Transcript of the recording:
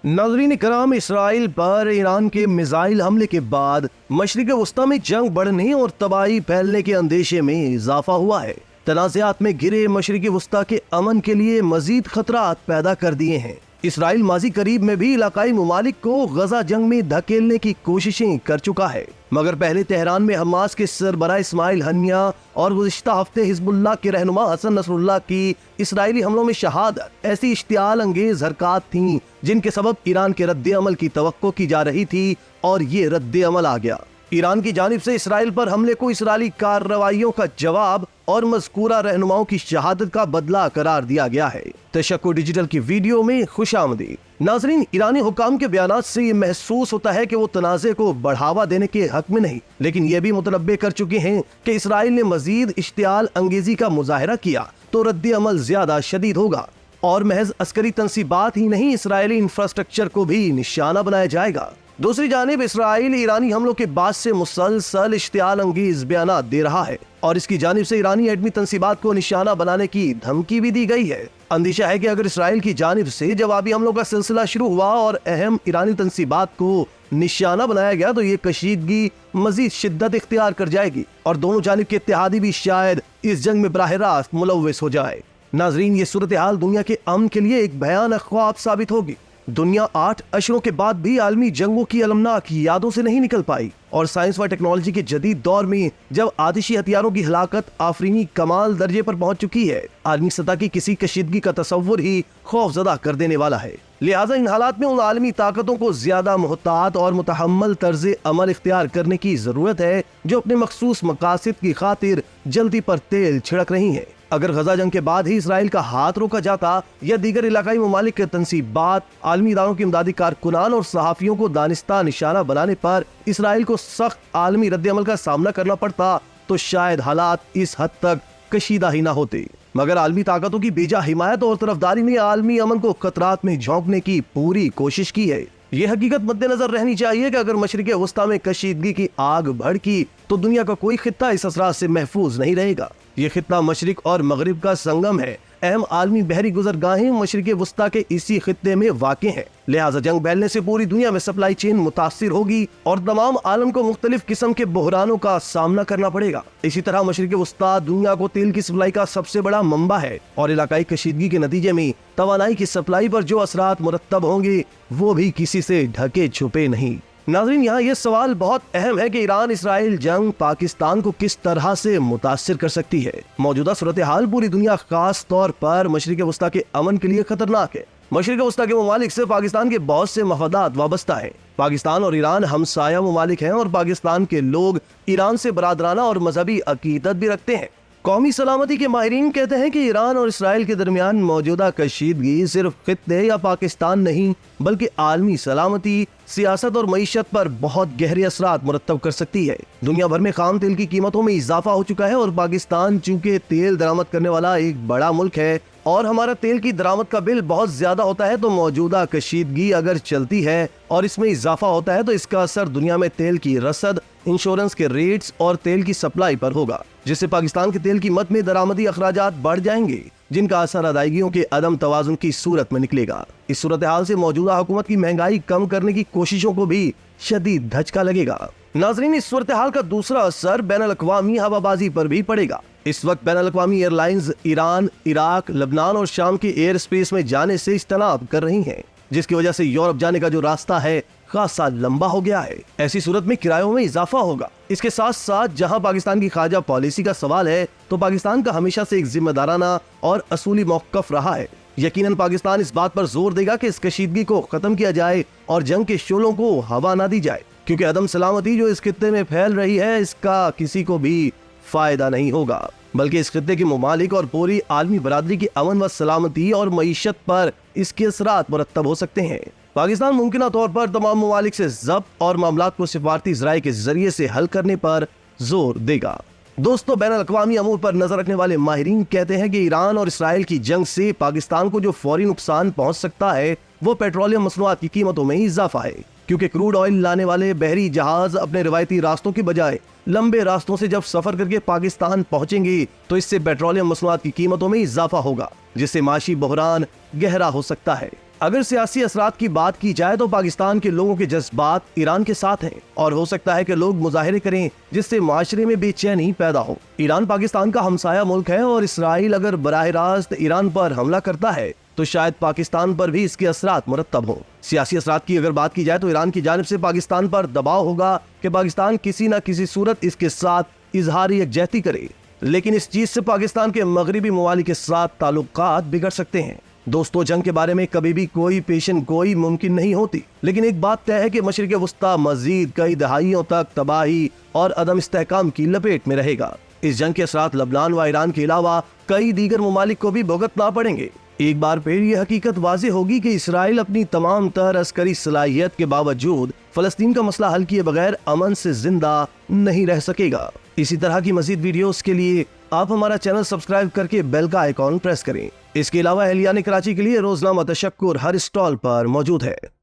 नाज़रीन कराम, इसराइल पर ईरान के मिसाइल हमले के बाद मशरिक़ वस्ता में जंग बढ़ने और तबाही फैलने के अंदेशे में इजाफा हुआ है। तनाज़ात में घिरे मशरिक़ वस्ता के अमन के लिए मजीद खतरात पैदा कर दिए हैं। इसराइल माजी करीब में भी इलाकाई ममालिक को गजा जंग में धकेलने की कोशिशें कर चुका है, मगर पहले तेहरान में हमास के सरबराह इस्माइल हनिया और गुज़िश्ता हफ्ते हिज़्बुल्लाह के रहनुमा हसन नसरुल्लाह की इसराइली हमलों में शहादत ऐसी इश्तियाल अंगेज हरकत थीं जिनके सबब ईरान के रद्द अमल की तवक्को की जा रही थी, और ये रद्द अमल आ गया। ईरान की जानिब से इसराइल पर हमले को इसराइली कार्रवाइयों का जवाब और मज़कूरा रहनुमाओं की शहादत का बदला करार दिया गया है। तशक्कुर डिजिटल की वीडियो में खुशामदीद। नाज़रीन, ईरानी हुकाम के बयानात से ये महसूस होता है कि वो तनाज़े को बढ़ावा देने के हक में नहीं, लेकिन ये भी मुतनब्बे कर चुके हैं कि इसराइल ने मजीद इश्तियाल अंगेजी का मुजाहरा किया तो रद्द अमल ज्यादा शदीद होगा, और महज अस्करी तंसीबात ही नहीं, इसराइली इंफ्रास्ट्रक्चर को भी निशाना बनाया जाएगा। दूसरी जानिब इसराइल ईरानी हमलों के बाद से मुसलसल इश्तियाल अंगेज बयानात दे रहा है, और इसकी जानिब से ईरानी एटमी तंसीबात को निशाना बनाने की धमकी भी दी गई है। अंदेशा है कि अगर इसराइल की जानिब से जवाबी हमलों का सिलसिला शुरू हुआ और अहम ईरानी तंसीबात को निशाना बनाया गया तो ये कशीदगी मजीद शिद्दत इख्तियार कर जाएगी, और दोनों जानिब के इत्तेहादी भी शायद इस जंग में बराह रास्त मुलव्वस हो जाए। नाजरीन, ये सूरत हाल दुनिया के अमन के लिए एक भयानक ख्वाब साबित होगी। दुनिया 8 अशरों के बाद भी आलमी जंगों की अलमनाक यादों से नहीं निकल पाई, और साइंस व टेक्नोलॉजी के जदीद दौर में जब आतिशी हथियारों की हलाकत आफरीनी कमाल दर्जे पर पहुंच चुकी है, आलमी सतह की किसी कशीदगी का तस्वुर ही खौफजदा कर देने वाला है। लिहाजा इन हालात में उन आलमी ताकतों को ज्यादा मुहतात और मुतहम्मल तर्ज अमल इख्तियार करने की जरूरत है जो अपने मखसूस मकासद की खातिर जल्दी पर तेल छिड़क रही है। अगर गजा जंग के बाद ही इसराइल का हाथ रोका जाता या दीगर इलाकाई ममालिक के तंसीबात, आलमी इदारों के इमदादी कारकुनान और सहाफियों को दानिस्ता निशाना बनाने पर इसराइल को सख्त आलमी रद्द अमल का सामना करना पड़ता तो शायद हालात इस हद तक कशीदा ही ना होते। मगर आलमी ताकतों की बेजा हिमायत और तरफदारी ने आलमी अमन को खतरात में झोंकने की पूरी कोशिश की है। ये हकीकत मद्देनजर रहनी चाहिए कि अगर मशरिक़ वस्ता में कशीदगी की आग भड़की तो दुनिया का कोई खित्ता इस असरात से महफूज नहीं रहेगा। ये खित्ता मशरिक और मगरिब का संगम है। अहम आलमी बहरी गुजरगाहें मशरिक़ वस्ता के इसी खित्ते में वाक़ हैं। लिहाजा जंग फैलने से पूरी दुनिया में सप्लाई चेन मुतासिर होगी और तमाम आलम को मुख्तलिफ किस्म के बहरानों का सामना करना पड़ेगा। इसी तरह मशरिक़ वस्ता दुनिया को तेल की सप्लाई का सबसे बड़ा मंबा है, और इलाकाई कशीदगी के नतीजे में तवानाई की सप्लाई पर जो असरात मुरत्तब होंगे वो भी किसी से ढके छुपे नहीं। नाज़रीन, यहाँ ये सवाल बहुत अहम है कि ईरान इसराइल जंग पाकिस्तान को किस तरह से मुतासिर कर सकती है। मौजूदा सूरत हाल पूरी दुनिया, खास तौर पर मशरिक़ वस्ता के अमन के लिए खतरनाक है। मशरिक़ वस्ता के ममालिक से पाकिस्तान के बहुत से मफादात वाबस्ता है। पाकिस्तान और ईरान हमसाया ममालिक हैं, और पाकिस्तान के लोग ईरान से बरादराना और मजहबी अकीदत भी रखते हैं। कौमी सलामती के माहिरीन कहते हैं कि ईरान और इसराइल के दरमियान मौजूदा कशीदगी सिर्फ खित्ते या पाकिस्तान नहीं बल्कि आलमी सलामती, सियासत और मईशत पर बहुत गहरे असरात मुरत्तब कर सकती है। दुनिया भर में खाम तेल की कीमतों में इजाफा हो चुका है, और पाकिस्तान चूंकि तेल दरामद करने वाला एक बड़ा मुल्क है और हमारा तेल की दरामद का बिल बहुत ज्यादा होता है, तो मौजूदा कशीदगी अगर चलती है और इसमें इजाफा होता है तो इसका असर दुनिया में तेल की रसद, इंश्योरेंस के रेट्स और तेल की सप्लाई पर होगा, जिससे पाकिस्तान के तेल कीमत में दरामदी अखराजात बढ़ जाएंगे, जिनका असर अदायगियों के अदम तवाजुन की सूरत में निकलेगा। इस सूरत हाल से मौजूदा हुकूमत की महंगाई कम करने की कोशिशों को भी शदीद धचका लगेगा। नाज़रीन, इस सूरत हाल का दूसरा असर बैनुल अक़वामी हवाबाजी पर भी पड़ेगा। इस वक्त बैनुल अक़वामी एयरलाइंस ईरान, इराक, लबनान और शाम के एयर स्पेस में जाने से इज्तनाब कर रही हैं, जिसकी वजह से यूरोप जाने का जो रास्ता है खासा लंबा हो गया है। ऐसी सूरत में किरायों में इजाफा होगा। इसके साथ साथ जहां पाकिस्तान की खारजा पॉलिसी का सवाल है तो पाकिस्तान का हमेशा से एक जिम्मेदाराना और असूली मौक़िफ़ रहा है। यकीनन पाकिस्तान इस बात पर जोर देगा कि इस कशीदगी को खत्म किया जाए और जंग के शोलों को हवा ना दी जाए, क्योंकि अदम सलामती जो इस खित्ते में फैल रही है इसका किसी को भी फायदा नहीं होगा, बल्कि इस खित्ते के ममालिक और पूरी आलमी बरादरी की अमन व सलामती और मईशत पर इसके असरात मुरत्तब हो सकते हैं। पाकिस्तान मुमकिन तौर पर तमाम ममालिक से ज़ब्त और मामलात को सिफारती ज़राए के जरिए से हल करने पर जोर देगा। दोस्तों, बैनुल अक़वामी अमूर पर नजर रखने वाले माहिरीन कहते हैं कि ईरान और इसराइल की जंग से पाकिस्तान को जो फौरी नुकसान पहुंच सकता है वो पेट्रोलियम मसनूआत की कीमतों में इजाफा है, क्योंकि क्रूड ऑयल लाने वाले बहरी जहाज अपने रिवायती रास्तों की बजाय लंबे रास्तों से जब सफर करके पाकिस्तान पहुंचेंगे तो इससे पेट्रोलियम मसनूआत की कीमतों में इजाफा होगा, जिससे माशी बहरान गहरा हो सकता है। अगर सियासी असरात की बात की जाए तो पाकिस्तान के लोगों के जज्बात ईरान के साथ हैं और हो सकता है कि लोग मुजाहिरे करें जिससे माशरे में बेचैनी पैदा हो। ईरान पाकिस्तान का हमसाया मुल्क है और इसराइल अगर बराह रास्त ईरान पर हमला करता है तो शायद पाकिस्तान पर भी इसके असरात मुरत्तब हो। सियासी असरात की अगर बात की जाए तो ईरान की जानिब से पाकिस्तान पर दबाव होगा कि पाकिस्तान किसी न किसी सूरत इसके साथ इजहार यकजहती करे, लेकिन इस चीज से पाकिस्तान के मगरबी ममालिक के साथ ताल्लुकात बिगड़ सकते हैं। दोस्तों, जंग के बारे में कभी भी कोई पेशन गोई मुमकिन नहीं होती, लेकिन एक बात तय है कि मशरिक़ वस्ता मजीद कई दहाइयों तक तबाही और अदम इस्तेहकाम की लपेट में रहेगा। इस जंग के असरात लबनान व ईरान के अलावा कई दीगर ममालिक को भी भुगतना पड़ेंगे। एक बार फिर यह हकीकत वाज़ेह होगी कि इसराइल अपनी तमाम तर अस्करी सलाहियत के बावजूद फलस्तीन का मसला हल किए बगैर अमन से जिंदा नहीं रह सकेगा। इसी तरह की मजीद वीडियोस के लिए आप हमारा चैनल सब्सक्राइब करके बेल का आइकॉन प्रेस करें। इसके अलावा अहलियान कराची के लिए रोजनामा तशक्कुर हर स्टॉल पर मौजूद है।